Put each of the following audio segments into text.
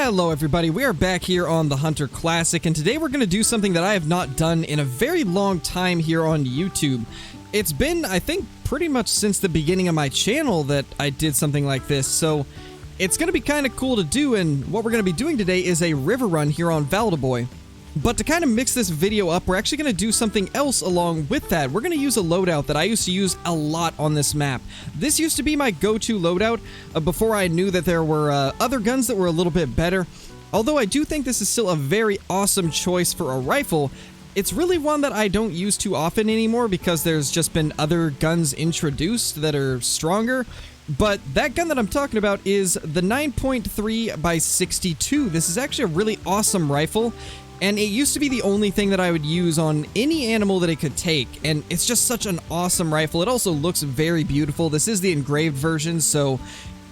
Hello everybody, we are back here on the Hunter Classic, and today we're going to do something that I have not done in a very long time here on YouTube. It's been, I think, pretty much since the beginning of my channel that I did something like this, so it's going to be kind of cool to do, and what we're going to be doing today is a river run here on Val Des Bois. But to kind of mix this video up, we're actually going to do something else along with that. We're going to use a loadout that I used to use a lot on this map. This used to be my go-to loadout before I knew that there were other guns that were a little bit better. Although I do think this is still a very awesome choice for a rifle, it's really one that I don't use too often anymore because there's just been other guns introduced that are stronger. But that gun that I'm talking about is the 9.3x62. This is actually a really awesome rifle. And it used to be the only thing that I would use on any animal that it could take, and it's just such an awesome rifle. It also looks very beautiful. This is the engraved version, so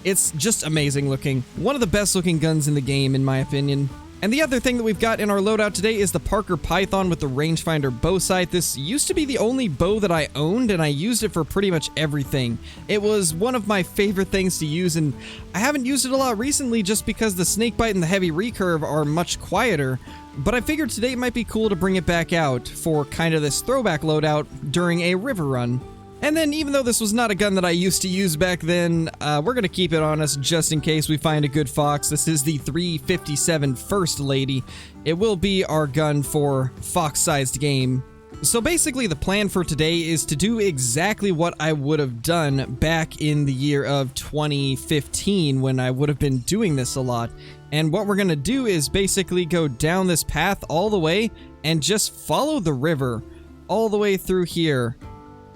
it's just amazing looking. One of the best looking guns in the game, in my opinion. And the other thing that we've got in our loadout today is the Parker Python with the rangefinder bow sight. This used to be the only bow that I owned, and I used it for pretty much everything. It was one of my favorite things to use, and I haven't used it a lot recently just because the snakebite and the heavy recurve are much quieter. But I figured today it might be cool to bring it back out for kind of this throwback loadout during a river run. And then, even though this was not a gun that I used to use back then, we're going to keep it on us just in case we find a good fox. This is the 357 First Lady. It will be our gun for fox-sized game. So basically, the plan for today is to do exactly what I would have done back in the year of 2015 when I would have been doing this a lot. And what we're going to do is basically go down this path all the way and just follow the river all the way through here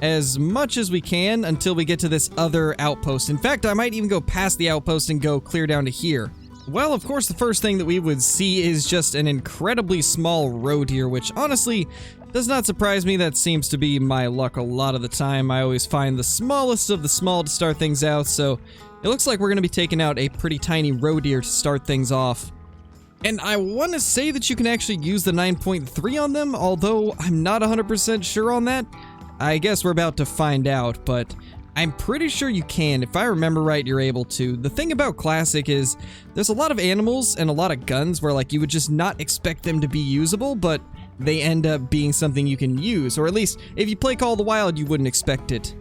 as much as we can until we get to this other outpost. In fact, I might even go past the outpost and go clear down to here. Well, of course, the first thing that we would see is just an incredibly small roe deer, which honestly does not surprise me. That seems to be my luck a lot of the time. I always find the smallest of the small to start things out, so it looks like we're going to be taking out a pretty tiny roe deer to start things off. And I want to say that you can actually use the 9.3 on them, although I'm not 100% sure on that. I guess we're about to find out, but I'm pretty sure you can. If I remember right, you're able to. The thing about Classic is there's a lot of animals and a lot of guns where like you would just not expect them to be usable, but they end up being something you can use, or at least if you play Call of the Wild, you wouldn't expect it.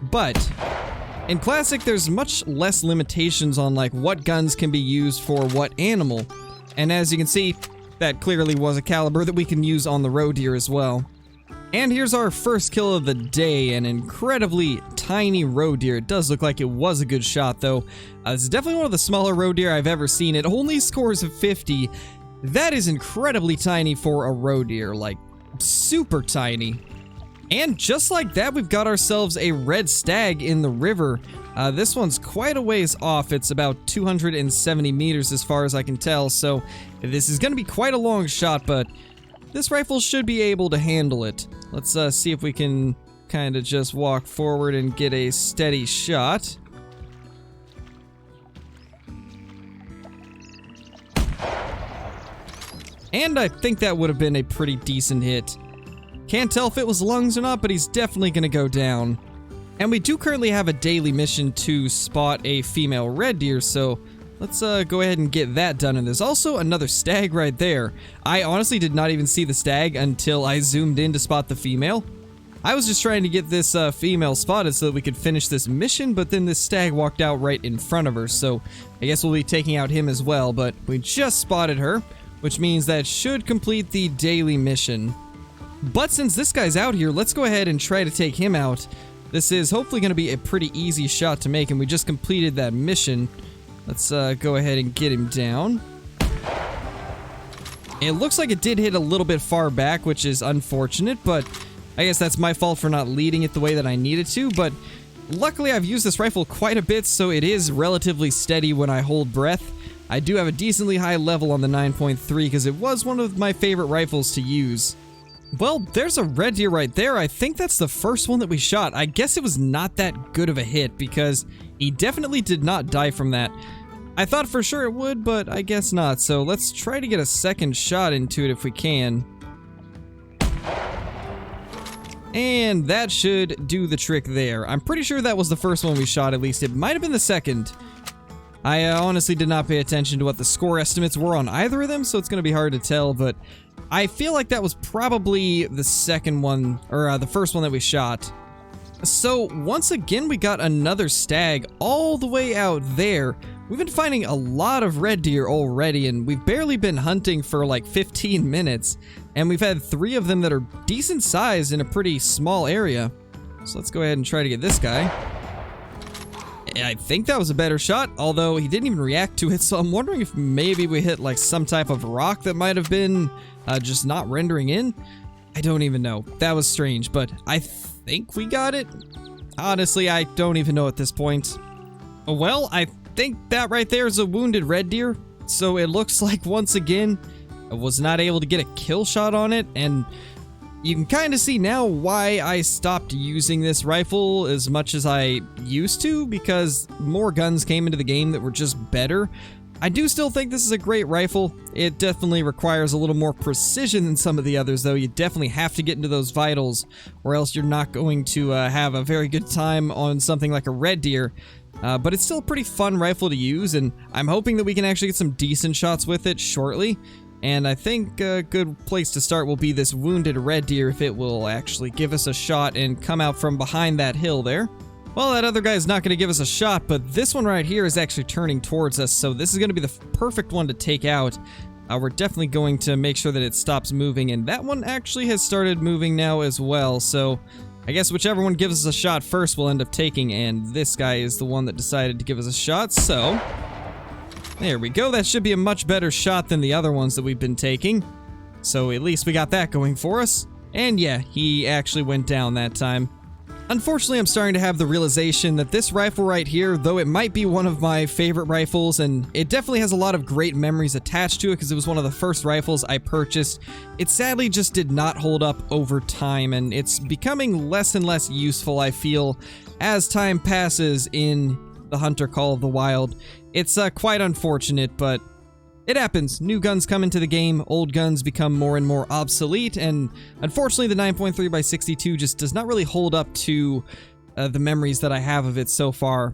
But in Classic, there's much less limitations on like what guns can be used for what animal. And as you can see, that clearly was a caliber that we can use on the roe deer as well. And here's our first kill of the day, an incredibly tiny roe deer. It does look like it was a good shot though. This is definitely one of the smaller roe deer I've ever seen. It only scores a 50. That is incredibly tiny for a roe deer, like super tiny. And just like that, we've got ourselves a red stag in the river. This one's quite a ways off. It's about 270 meters as far as I can tell, so this is going to be quite a long shot, but this rifle should be able to handle it. Let's see if we can kind of just walk forward and get a steady shot. And I think that would have been a pretty decent hit. Can't tell if it was lungs or not, but he's definitely going to go down. And we do currently have a daily mission to spot a female red deer, so let's go ahead and get that done. And there's also another stag right there. I honestly did not even see the stag until I zoomed in to spot the female. I was just trying to get this female spotted so that we could finish this mission, but then this stag walked out right in front of her, so I guess we'll be taking out him as well. But we just spotted her, which means that should complete the daily mission. But since this guy's out here, let's go ahead and try to take him out. This is hopefully going to be a pretty easy shot to make, and we just completed that mission. Let's go ahead and get him down. It looks like it did hit a little bit far back, which is unfortunate, but I guess that's my fault for not leading it the way that I needed to. But luckily I've used this rifle quite a bit, so it is relatively steady when I hold breath. I do have a decently high level on the 9.3 because it was one of my favorite rifles to use. Well, there's a red deer right there. I think that's the first one that we shot. I guess it was not that good of a hit because he definitely did not die from that. I thought for sure it would, but I guess not. So let's try to get a second shot into it if we can. And that should do the trick there. I'm pretty sure that was the first one we shot, at least. It might have been the second. I honestly did not pay attention to what the score estimates were on either of them, so it's going to be hard to tell, but I feel like that was probably the second one, or the first one that we shot. So once again, we got another stag all the way out there. We've been finding a lot of red deer already, and we've barely been hunting for like 15 minutes, and we've had 3 of them that are decent sized in a pretty small area. So let's go ahead and try to get this guy. I think that was a better shot, although he didn't even react to it, so I'm wondering if maybe we hit like some type of rock that might have been just not rendering in. I don't even know. That was strange, but I think we got it. Honestly, I don't even know at this point. Well, I think that right there is a wounded red deer, so it looks like once again I was not able to get a kill shot on it, and you can kind of see now why I stopped using this rifle as much as I used to, because more guns came into the game that were just better. I do still think this is a great rifle. It definitely requires a little more precision than some of the others, though. You definitely have to get into those vitals, or else you're not going to have a very good time on something like a red deer. But it's still a pretty fun rifle to use, and I'm hoping that we can actually get some decent shots with it shortly. And I think a good place to start will be this wounded red deer, if it will actually give us a shot and come out from behind that hill there. Well, that other guy's not going to give us a shot, but this one right here is actually turning towards us, so this is going to be the perfect one to take out. We're definitely going to make sure that it stops moving, and that one actually has started moving now as well, so I guess whichever one gives us a shot first we'll end up taking, and this guy is the one that decided to give us a shot, so there we go. That should be a much better shot than the other ones that we've been taking. So at least we got that going for us. And yeah, he actually went down that time. Unfortunately, I'm starting to have the realization that this rifle right here, though it might be one of my favorite rifles, and it definitely has a lot of great memories attached to it because it was one of the first rifles I purchased, it sadly just did not hold up over time, and it's becoming less and less useful, I feel, as time passes in the Hunter Call of the Wild. It's quite unfortunate, but it happens. New guns come into the game, old guns become more and more obsolete, and unfortunately the 9.3x62 just does not really hold up to the memories that I have of it so far.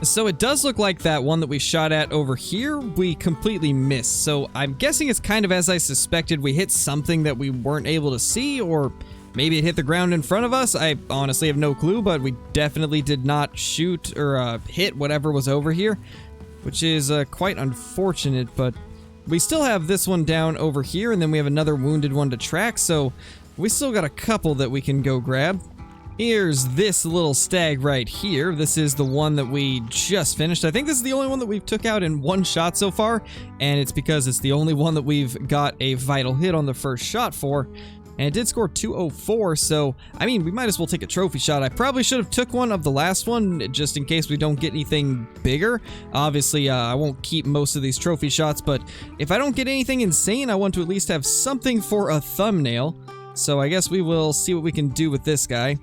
So it does look like that one that we shot at over here, we completely missed. So I'm guessing it's kind of as I suspected. We hit something that we weren't able to see, or maybe it hit the ground in front of us. I honestly have no clue, but we definitely did not shoot or hit whatever was over here, which is quite unfortunate, but we still have this one down over here, and then we have another wounded one to track, so we still got a couple that we can go grab. Here's this little stag right here. This is the one that we just finished. I think this is the only one that we've took out in one shot so far, and it's because it's the only one that we've got a vital hit on the first shot for. And it did score 204, so, I mean, we might as well take a trophy shot. I probably should have took one of the last one, just in case we don't get anything bigger. Obviously, I won't keep most of these trophy shots, but if I don't get anything insane, I want to at least have something for a thumbnail. So I guess we will see what we can do with this guy.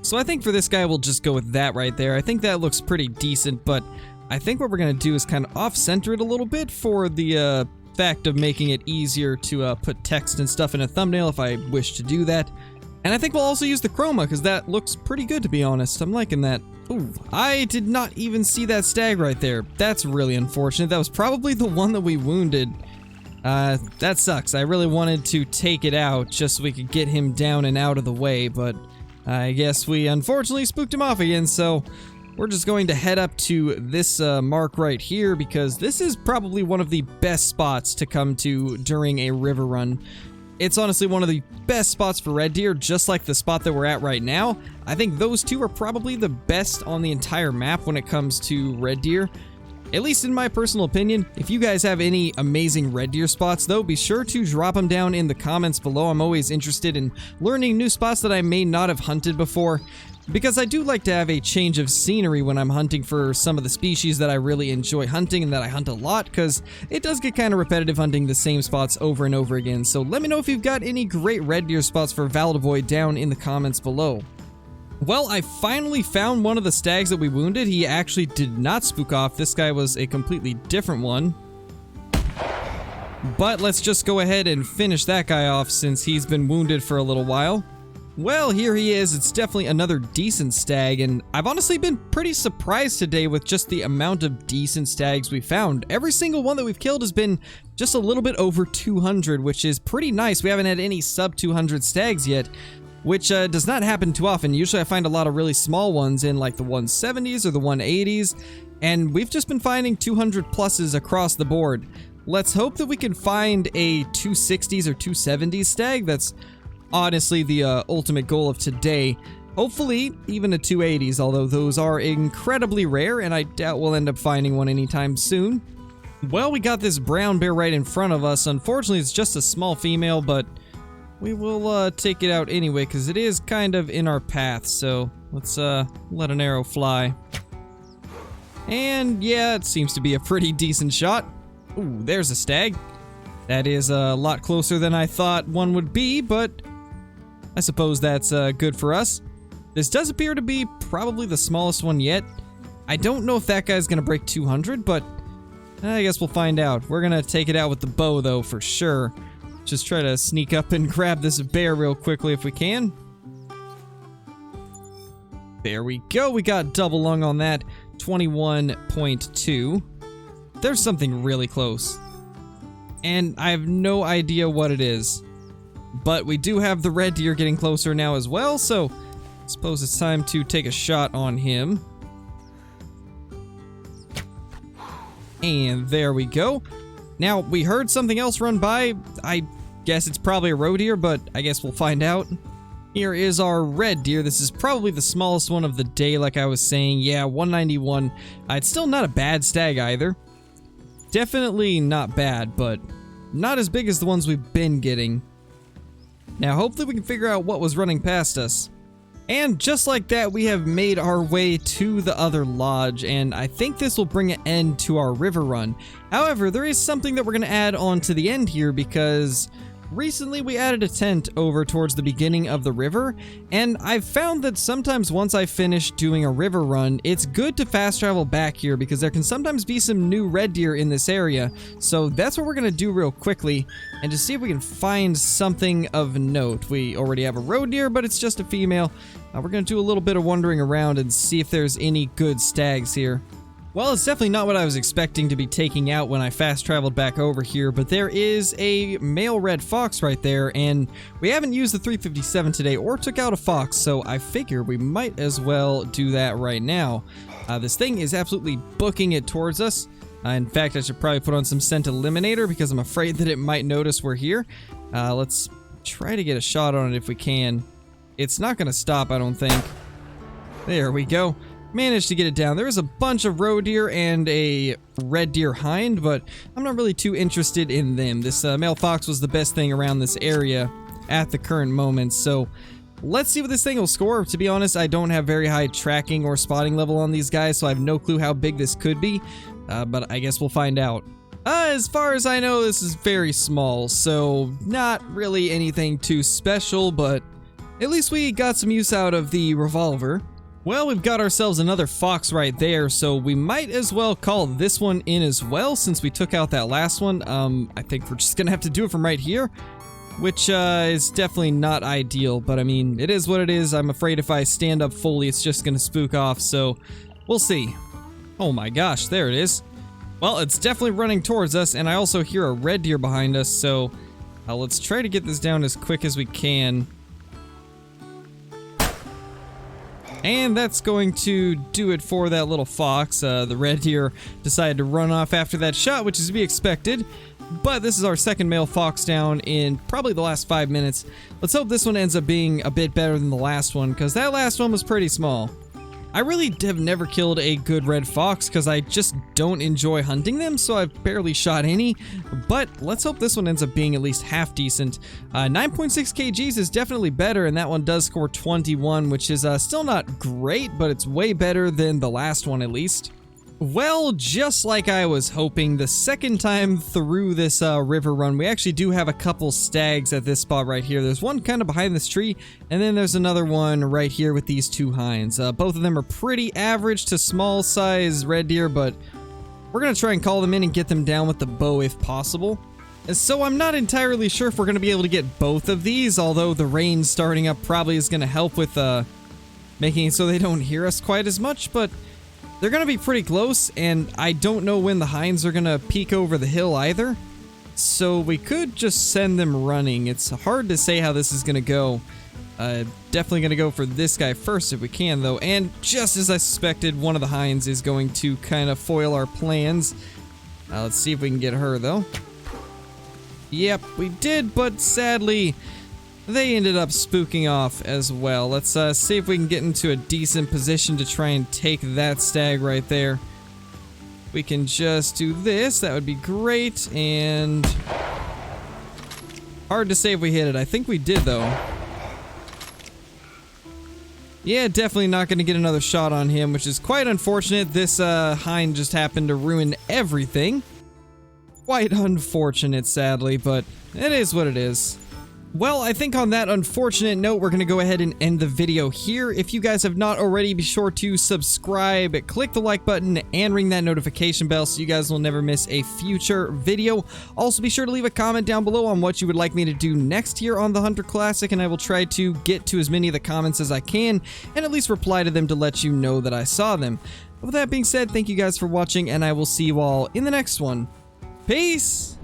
So I think for this guy, we'll just go with that right there. I think that looks pretty decent, but I think what we're going to do is kind of off-center it a little bit for the, fact of making it easier to put text and stuff in a thumbnail if I wish to do that. And I think we'll also use the chroma because that looks pretty good, to be honest. I'm liking that. Ooh, I did not even see that stag right there. That's really unfortunate. That was probably the one that we wounded. That sucks. I really wanted to take it out just so we could get him down and out of the way, but I guess we unfortunately spooked him off again, so we're just going to head up to this mark right here because this is probably one of the best spots to come to during a river run. It's honestly one of the best spots for red deer, just like the spot that we're at right now. I think those two are probably the best on the entire map when it comes to red deer. At least in my personal opinion. If you guys have any amazing red deer spots, though, be sure to drop them down in the comments below. I'm always interested in learning new spots that I may not have hunted before, because I do like to have a change of scenery when I'm hunting for some of the species that I really enjoy hunting and that I hunt a lot, because it does get kind of repetitive hunting the same spots over and over again. So let me know if you've got any great red deer spots for Val Des Bois down in the comments below. Well, I finally found one of the stags that we wounded. He actually did not spook off. This guy was a completely different one. But let's just go ahead and finish that guy off since he's been wounded for a little while. Well, here he is. It's definitely another decent stag, and I've honestly been pretty surprised today with just the amount of decent stags we found. Every single one that we've killed has been just a little bit over 200, which is pretty nice. We haven't had any sub 200 stags yet, which does not happen too often. Usually I find a lot of really small ones in like the 170s or the 180s, and we've just been finding 200 pluses across the board. Let's hope that we can find a 260s or 270s stag. That's honestly the ultimate goal of today. Hopefully even a 280s, although those are incredibly rare and I doubt we'll end up finding one anytime soon. Well, we got this brown bear right in front of us. Unfortunately, it's just a small female, but we will take it out anyway because it is kind of in our path. So let's let an arrow fly. And yeah, it seems to be a pretty decent shot. Ooh, there's a stag. That is a lot closer than I thought one would be, but I suppose that's good for us. This does appear to be probably the smallest one yet. I don't know if that guy's gonna break 200, but I guess we'll find out. We're gonna take it out with the bow though, for sure. Just try to sneak up and grab this bear real quickly if we can. There we go, we got double lung on that, 21.2. There's something really close, and I have no idea what it is. But we do have the red deer getting closer now as well, so I suppose it's time to take a shot on him. And there we go. Now, we heard something else run by. I guess it's probably a roe deer, but I guess we'll find out. Here is our red deer. This is probably the smallest one of the day, like I was saying. Yeah, 191. It's still not a bad stag either. Definitely not bad, but not as big as the ones we've been getting. Now, hopefully we can figure out what was running past us. And just like that, we have made our way to the other lodge, and I think this will bring an end to our river run. However, there is something that we're going to add on to the end here, because recently we added a tent over towards the beginning of the river, and I've found that sometimes once I finish doing a river run, it's good to fast travel back here because there can sometimes be some new red deer in this area. So that's what we're going to do real quickly, and to see if we can find something of note. We already have a roe deer, but it's just a female. We're going to do a little bit of wandering around and see if there's any good stags here. Well, it's definitely not what I was expecting to be taking out when I fast traveled back over here, but there is a male red fox right there, and we haven't used the 357 today or took out a fox, so I figure we might as well do that right now. This thing is absolutely booking it towards us. In fact, I should probably put on some scent eliminator because I'm afraid that it might notice we're here. Let's try to get a shot on it if we can. It's not going to stop, I don't think. There we go. Managed to get it down. There is a bunch of roe deer and a red deer hind, but I'm not really too interested in them. This male fox was the best thing around this area at the current moment, so let's see what this thing will score. To be honest, I don't have very high tracking or spotting level on these guys, so I have no clue how big this could be, but I guess we'll find out. As far as I know, this is very small, so not really anything too special, but at least we got some use out of the revolver. Well, we've got ourselves another fox right there, so we might as well call this one in as well since we took out that last one. I think we're just gonna have to do it from right here, which is definitely not ideal, but I mean, it is what it is. I'm afraid if I stand up fully, it's just gonna spook off, so we'll see. Oh my gosh, there it is. Well, it's definitely running towards us, and I also hear a red deer behind us, so let's try to get this down as quick as we can. And that's going to do it for that little fox. The red deer decided to run off after that shot, which is to be expected. But this is our second male fox down in probably the last 5 minutes. Let's hope this one ends up being a bit better than the last one, because that last one was pretty small. I really have never killed a good red fox because I just don't enjoy hunting them, so I've barely shot any. But let's hope this one ends up being at least half decent. 9.6 kgs is definitely better, and that one does score 21, which is still not great, but it's way better than the last one at least. Well, just like I was hoping, the second time through this river run, we actually do have a couple stags at this spot right here. There's one kind of behind this tree, and then there's another one right here with these two hinds. Both of them are pretty average to small size red deer, but we're going to try and call them in and get them down with the bow if possible. So I'm not entirely sure if we're going to be able to get both of these, although the rain starting up probably is going to help with making it so they don't hear us quite as much, but they're going to be pretty close, and I don't know when the hinds are going to peek over the hill either. So we could just send them running. It's hard to say how this is going to go. Definitely going to go for this guy first if we can, though. And just as I suspected, one of the hinds is going to kind of foil our plans. Let's see if we can get her, though. Yep, we did, but sadly, they ended up spooking off as well. Let's see if we can get into a decent position to try and take that stag right there. We can just do this. That would be great. And hard to say if we hit it. I think we did, though. Yeah, definitely not going to get another shot on him, which is quite unfortunate. This hind just happened to ruin everything. Quite unfortunate, sadly, but it is what it is. Well, I think on that unfortunate note, we're going to go ahead and end the video here. If you guys have not already, be sure to subscribe, click the like button, and ring that notification bell so you guys will never miss a future video. Also, be sure to leave a comment down below on what you would like me to do next here on the Hunter Classic, and I will try to get to as many of the comments as I can, and at least reply to them to let you know that I saw them. With that being said, thank you guys for watching, and I will see you all in the next one. Peace!